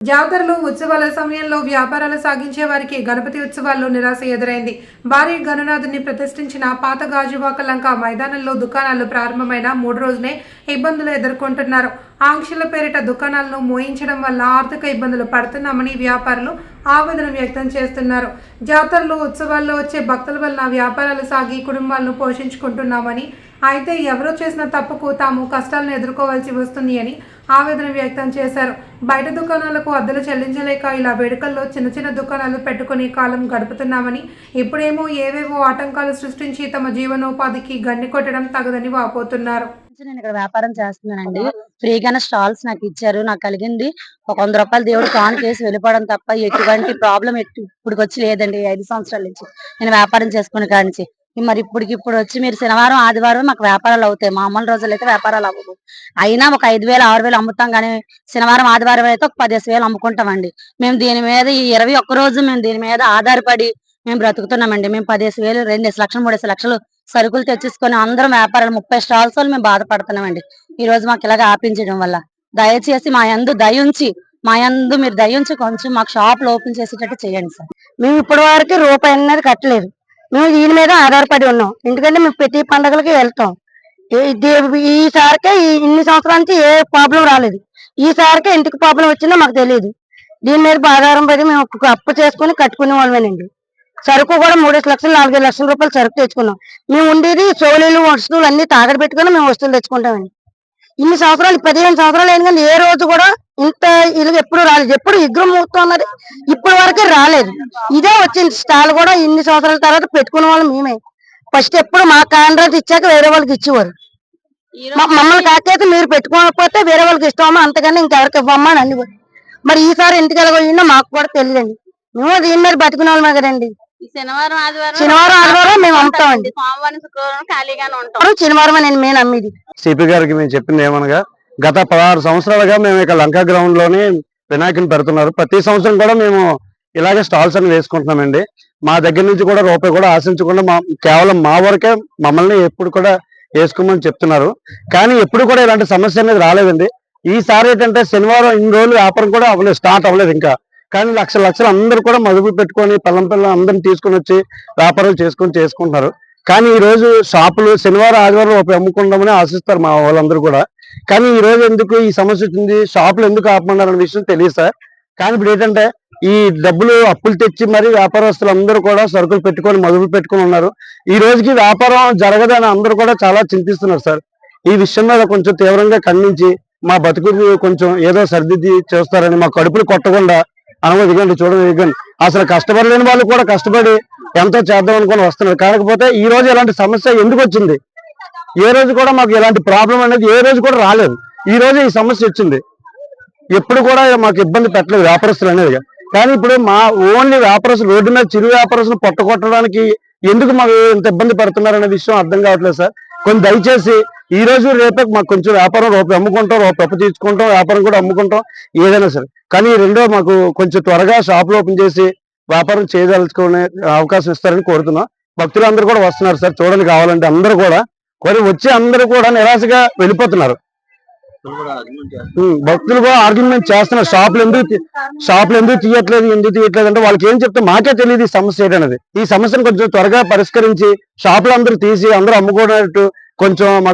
జాతరలు ఉత్సవాల సమయంలో వ్యాపారాలు సాగించే వారికి గణపతి ఉత్సవాల్లో నిరాశ ఎదురైంది. భారీ గణనాథుని ప్రతిష్ఠించిన పాత గాజువాక లంక మైదానంలో దుకాణాలు ప్రారంభమైన 3 రోజునే ఇబ్బందులు ఎదుర్కొంటున్నారు. ఆంక్షల పేరిట దుకాణాలను మోయించడం వల్ల ఆర్థిక ఇబ్బందులు పడుతున్నామని వ్యాపారులు ఆవేదన వ్యక్తం చేస్తున్నారు. జాతరలు ఉత్సవాల్లో వచ్చే భక్తుల వలన వ్యాపారాలు సాగి కుటుంబాలను పోషించుకుంటున్నామని, అయితే ఎవరో చేసిన తప్పుకు తాము కష్టాలను ఎదుర్కోవాల్సి వస్తుంది అని ఆవేదన వ్యక్తం చేశారు. బయట దుకాణాలకు అద్దెలు చెల్లించలేక ఇలా వేడుకల్లో చిన్న చిన్న దుకాణాలు పెట్టుకుని కాలం గడుపుతున్నామని, ఇప్పుడేమో ఏవేవో ఆటంకాలు సృష్టించి తమ జీవనోపాధికి గండి కొట్టడం తగదని వాపోతున్నారు. నేను ఇక్కడ వ్యాపారం చేస్తున్నానండి. ఫ్రీగానే స్టాల్స్ నాకు ఇచ్చారు. నాకు కలిగింది ఒక 100 రూపాయలు దేవుడు కాన్ చేసి వెళ్ళిపోవడం తప్ప ఎటువంటి ప్రాబ్లం ఇప్పుడు వచ్చి లేదండి. 5 సంవత్సరాల నుంచి నేను వ్యాపారం చేసుకునే కానించి. మరి ఇప్పుడు వచ్చి మీరు శనివారం ఆదివారం మాకు వ్యాపారాలు అవుతాయి. మామూలు రోజులు అయితే వ్యాపారాలు అవ్వవు. అయినా ఒక 5,000 6,000 అమ్ముతాం కానీ శనివారం ఆదివారం అయితే ఒక 10,000 అమ్ముకుంటామండి. మేము దీని మీద ఈ 21 రోజు మేము దీని మీద ఆధారపడి మేము బ్రతుకుతున్నామండి. మేము 10,000 2 లక్షలు 3 లక్షలు సరుకులు తెచ్చేసుకొని అందరం వ్యాపారాలు 30 స్టాల్స్ మేము బాధపడుతున్నామండి. ఈ రోజు మాకు ఇలాగ ఆపించడం వల్ల దయచేసి మా యందు మీరు దయించి కొంచెం మాకు షాపులు ఓపెన్ చేసేటట్టు చేయండి సార్. మేము ఇప్పటి వరకు రూపాయి అనేది కట్టలేదు. మేము దీని మీద ఆధారపడి ఉన్నాం. ఎందుకంటే మేము ప్రతి పండుగలకి వెళ్తాం. ఈసారికే ఇన్ని సంవత్సరాల నుంచి ఏ ప్రాబ్లం రాలేదు. ఈసారికే ఇంటికి ప్రాబ్లం వచ్చిందో మాకు తెలియదు. దీని మీద ఆధారం పడి మేము అప్పు చేసుకుని కట్టుకునే వాళ్ళమేనండి. సరుకు కూడా 3 లక్షలు 4 లక్షల రూపాయలు సరుకు తెచ్చుకున్నాం. మేము ఉండేది సోలీలు వస్తువులు అన్ని తాగడ పెట్టుకుని మేము వస్తువులు తెచ్చుకుంటామండి. ఇన్ని సంవత్సరాలు 15 సంవత్సరాలు అయింది కానీ ఏ రోజు కూడా ఇంత ఇల్లు ఎప్పుడు రాలేదు. ఎప్పుడు విగ్రహం మూర్తం అన్నది ఇప్పటి వరకు రాలేదు. ఇదే వచ్చింది స్టాల్ కూడా ఇన్ని సంవత్సరాల తర్వాత పెట్టుకునే వాళ్ళు మేమే. ఫస్ట్ ఎప్పుడు మా కాంట్రాక్ట్ ఇచ్చాక వేరే వాళ్ళకి ఇచ్చేవారు. మమ్మల్ని కాకపోతే మీరు పెట్టుకోకపోతే వేరే వాళ్ళకి ఇస్తామా, అంతకన్నా ఇంకెవరికి ఇవ్వమ్మా అని అన్ని. మరి ఈసారి ఎందుకు ఎలాగోయిందో మాకు కూడా తెలియదండి. మేము దీని మీద బతుకునే వాళ్ళమే కదండి. శనివారం ఆదివారం మేము అమ్ముతామండి. శనివారం నేను అమ్మేది. సిపి గారికి మేము చెప్పింది ఏమనగా, గత 16 సంవత్సరాలుగా మేము ఇక లంకా గ్రౌండ్ లోని వినాయకుని పెడుతున్నారు. ప్రతి సంవత్సరం కూడా మేము ఇలాగే స్టాల్స్ అని వేసుకుంటున్నామండి. మా దగ్గర నుంచి కూడా రూపాయి కూడా ఆశించకుండా కేవలం మా వరకే మమ్మల్ని ఎప్పుడు కూడా వేసుకోమని చెప్తున్నారు. కానీ ఎప్పుడు కూడా ఇలాంటి సమస్య అనేది రాలేదండి. ఈసారి ఏంటంటే శనివారం ఇన్ని రోజులు వ్యాపారం కూడా అవ్వలేదు, స్టార్ట్ అవ్వలేదు ఇంకా. కానీ లక్షలు అందరూ కూడా మదుపు పెట్టుకొని పిల్లలు అందరిని తీసుకొని వచ్చి వ్యాపారాలు చేసుకుంటున్నారు. కానీ ఈ రోజు షాపులు శనివారం ఆదివారం రూపాయి అమ్ముకుందామని ఆశిస్తారు మా వాళ్ళందరూ కూడా. కానీ ఈ రోజు ఎందుకు ఈ సమస్య వచ్చింది, షాపులు ఎందుకు ఆపమన్నారు అనే విషయం తెలియదు సార్. కానీ ఇప్పుడు ఏంటంటే ఈ డబ్బులు అప్పులు తెచ్చి మరి వ్యాపారస్తులు అందరూ కూడా సరుకులు పెట్టుకొని మదుపులు పెట్టుకొని ఉన్నారు. ఈ రోజుకి వ్యాపారం జరగదని అందరూ కూడా చాలా చింతిస్తున్నారు సార్. ఈ విషయం మీద కొంచెం తీవ్రంగా ఖండించి మా బతుకులు కొంచెం ఏదో సర్దిద్ది చేస్తారని, మా కడుపులు కొట్టకుండా అనుమతిగండి చూడండి. అసలు కష్టపడలేని వాళ్ళు కూడా కష్టపడి ఎంతో చేద్దాం అనుకుని వస్తున్నారు. కాకపోతే ఈ రోజు ఇలాంటి సమస్య ఎందుకు వచ్చింది, ఏ రోజు కూడా మాకు ఇలాంటి ప్రాబ్లం అనేది ఏ రోజు కూడా రాలేదు. ఈ రోజు ఈ సమస్య వచ్చింది. ఎప్పుడు కూడా మాకు ఇబ్బంది పెట్టలేదు వ్యాపారస్తులు అనేది. కానీ ఇప్పుడు మా ఓన్లీ వ్యాపారస్తులు, రోడ్డు మీద చిరు వ్యాపారస్తులు పొట్టగొట్టడానికి ఎందుకు మాకు ఇంత ఇబ్బంది పెడుతున్నారు అనే విషయం అర్థం కావట్లేదు సార్. కొంచెం దయచేసి ఈ రోజు రేపే మాకు కొంచెం వ్యాపారం రూపాయి అమ్ముకుంటాం, రూపాయి అప్పు తీసుకుంటాం, వ్యాపారం కూడా అమ్ముకుంటాం, ఏదైనా సరే. కానీ రెండో మాకు కొంచెం త్వరగా షాపులు ఓపెన్ చేసి వ్యాపారం చేయదలుచుకునే అవకాశం ఇస్తారని కోరుతున్నాం. భక్తులు అందరూ కూడా వస్తున్నారు సార్ చూడడానికి కావాలంటే. అందరూ కూడా వచ్చి అందరూ కూడా నిరాశగా వెళ్ళిపోతున్నారు. భక్తులు కూడా ఆర్గ్యుమెంట్ చేస్తున్నారు, షాపులు ఎందుకు తీయట్లేదు అంటే వాళ్ళకి ఏం చెప్తే మాకే తెలియదు ఈ సమస్య ఏంటనేది. ఈ సమస్యను కొంచెం త్వరగా పరిష్కరించి షాపులు అందరూ తీసి అందరూ అమ్ముకునేట్టు కొంచెం